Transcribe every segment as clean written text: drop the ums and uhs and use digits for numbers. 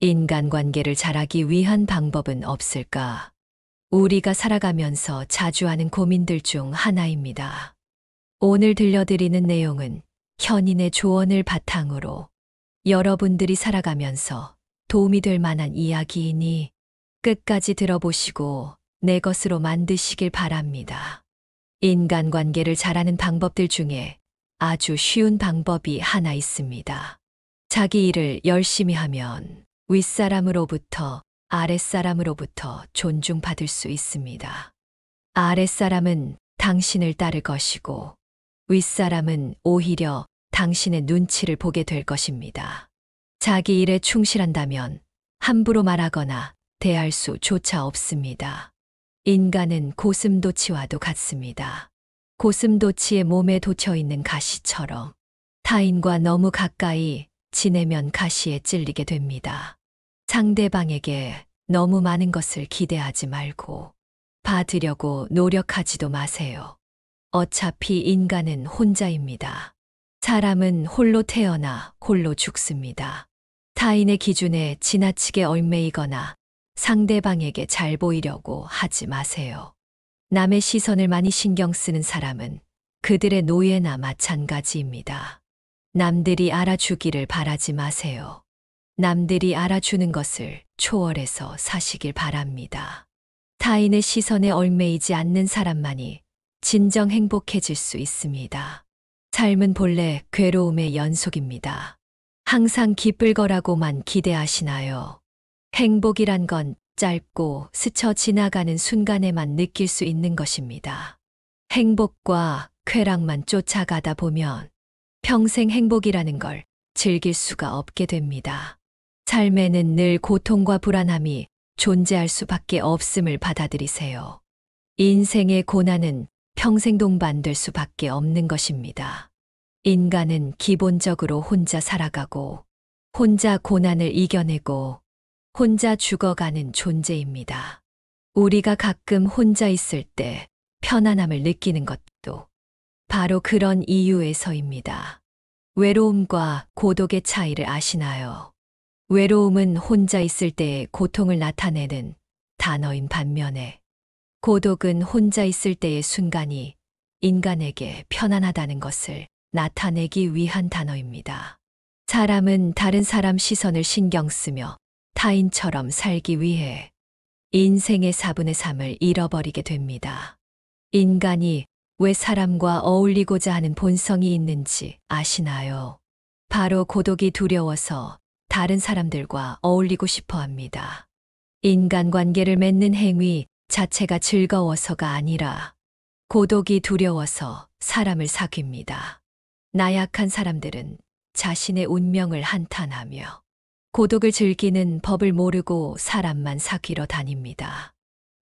인간관계를 잘하기 위한 방법은 없을까? 우리가 살아가면서 자주 하는 고민들 중 하나입니다. 오늘 들려드리는 내용은 현인의 조언을 바탕으로 여러분들이 살아가면서 도움이 될 만한 이야기이니 끝까지 들어보시고 내 것으로 만드시길 바랍니다. 인간관계를 잘하는 방법들 중에 아주 쉬운 방법이 하나 있습니다. 자기 일을 열심히 하면 윗사람으로부터 아랫사람으로부터 존중받을 수 있습니다. 아랫사람은 당신을 따를 것이고 윗사람은 오히려 당신의 눈치를 보게 될 것입니다. 자기 일에 충실한다면 함부로 말하거나 대할 수조차 없습니다. 인간은 고슴도치와도 같습니다. 고슴도치의 몸에 돋혀 있는 가시처럼 타인과 너무 가까이 지내면 가시에 찔리게 됩니다. 상대방에게 너무 많은 것을 기대하지 말고 받으려고 노력하지도 마세요. 어차피 인간은 혼자입니다. 사람은 홀로 태어나 홀로 죽습니다. 타인의 기준에 지나치게 얽매이거나 상대방에게 잘 보이려고 하지 마세요. 남의 시선을 많이 신경 쓰는 사람은 그들의 노예나 마찬가지입니다. 남들이 알아주기를 바라지 마세요. 남들이 알아주는 것을 초월해서 사시길 바랍니다. 타인의 시선에 얽매이지 않는 사람만이 진정 행복해질 수 있습니다. 삶은 본래 괴로움의 연속입니다. 항상 기쁠 거라고만 기대하시나요? 행복이란 건 짧고 스쳐 지나가는 순간에만 느낄 수 있는 것입니다. 행복과 쾌락만 쫓아가다 보면 평생 행복이라는 걸 즐길 수가 없게 됩니다. 삶에는 늘 고통과 불안함이 존재할 수밖에 없음을 받아들이세요. 인생의 고난은 평생 동반될 수밖에 없는 것입니다. 인간은 기본적으로 혼자 살아가고 혼자 고난을 이겨내고 혼자 죽어가는 존재입니다. 우리가 가끔 혼자 있을 때 편안함을 느끼는 것도 바로 그런 이유에서입니다. 외로움과 고독의 차이를 아시나요? 외로움은 혼자 있을 때의 고통을 나타내는 단어인 반면에 고독은 혼자 있을 때의 순간이 인간에게 편안하다는 것을 나타내기 위한 단어입니다. 사람은 다른 사람 시선을 신경 쓰며 타인처럼 살기 위해 인생의 4분의 3을 잃어버리게 됩니다. 인간이 왜 사람과 어울리고자 하는 본성이 있는지 아시나요? 바로 고독이 두려워서 다른 사람들과 어울리고 싶어 합니다. 인간관계를 맺는 행위 자체가 즐거워서가 아니라 고독이 두려워서 사람을 사귀입니다. 나약한 사람들은 자신의 운명을 한탄하며 고독을 즐기는 법을 모르고 사람만 사귀러 다닙니다.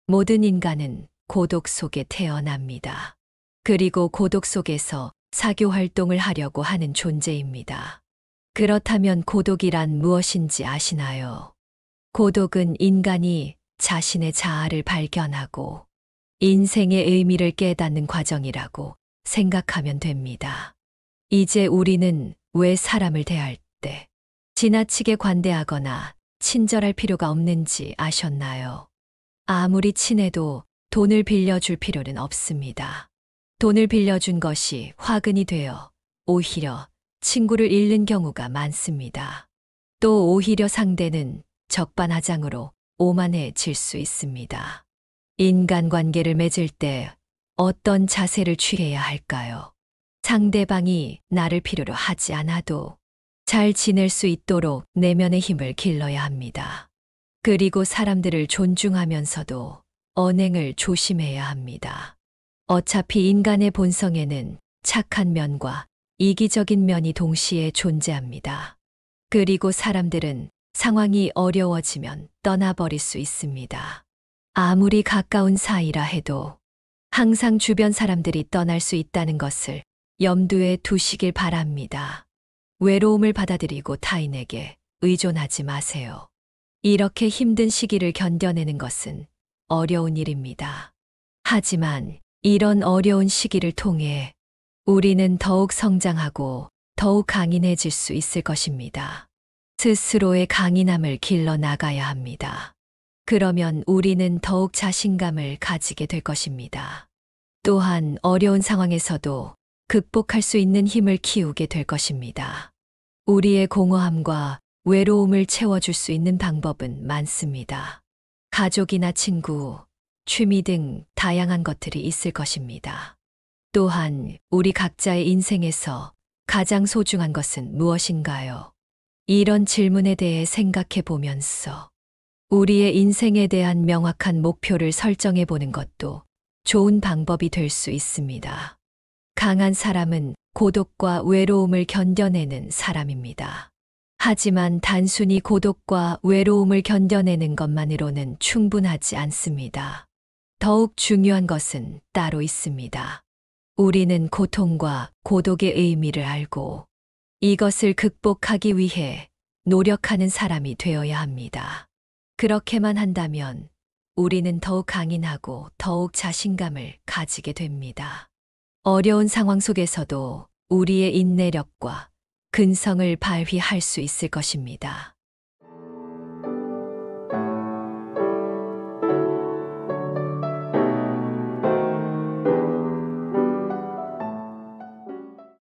모든 인간은 고독 속에 태어납니다. 그리고 고독 속에서 사교 활동을 하려고 하는 존재입니다. 그렇다면 고독이란 무엇인지 아시나요? 고독은 인간이 자신의 자아를 발견하고 인생의 의미를 깨닫는 과정이라고 생각하면 됩니다. 이제 우리는 왜 사람을 대할 때 지나치게 관대하거나 친절할 필요가 없는지 아셨나요? 아무리 친해도 돈을 빌려줄 필요는 없습니다. 돈을 빌려준 것이 화근이 되어 오히려 친구를 잃는 경우가 많습니다. 또 오히려 상대는 적반하장으로 오만해질 수 있습니다. 인간관계를 맺을 때 어떤 자세를 취해야 할까요? 상대방이 나를 필요로 하지 않아도 잘 지낼 수 있도록 내면의 힘을 길러야 합니다. 그리고 사람들을 존중하면서도 언행을 조심해야 합니다. 어차피 인간의 본성에는 착한 면과 이기적인 면이 동시에 존재합니다. 그리고 사람들은 상황이 어려워지면 떠나버릴 수 있습니다. 아무리 가까운 사이라 해도 항상 주변 사람들이 떠날 수 있다는 것을 염두에 두시길 바랍니다. 외로움을 받아들이고 타인에게 의존하지 마세요. 이렇게 힘든 시기를 견뎌내는 것은 어려운 일입니다. 하지만 이런 어려운 시기를 통해 우리는 더욱 성장하고 더욱 강인해질 수 있을 것입니다. 스스로의 강인함을 길러 나가야 합니다. 그러면 우리는 더욱 자신감을 가지게 될 것입니다. 또한 어려운 상황에서도 극복할 수 있는 힘을 키우게 될 것입니다. 우리의 공허함과 외로움을 채워줄 수 있는 방법은 많습니다. 가족이나 친구, 취미 등 다양한 것들이 있을 것입니다. 또한 우리 각자의 인생에서 가장 소중한 것은 무엇인가요? 이런 질문에 대해 생각해 보면서 우리의 인생에 대한 명확한 목표를 설정해 보는 것도 좋은 방법이 될 수 있습니다. 강한 사람은 고독과 외로움을 견뎌내는 사람입니다. 하지만 단순히 고독과 외로움을 견뎌내는 것만으로는 충분하지 않습니다. 더욱 중요한 것은 따로 있습니다. 우리는 고통과 고독의 의미를 알고 이것을 극복하기 위해 노력하는 사람이 되어야 합니다. 그렇게만 한다면 우리는 더욱 강인하고 더욱 자신감을 가지게 됩니다. 어려운 상황 속에서도 우리의 인내력과 근성을 발휘할 수 있을 것입니다.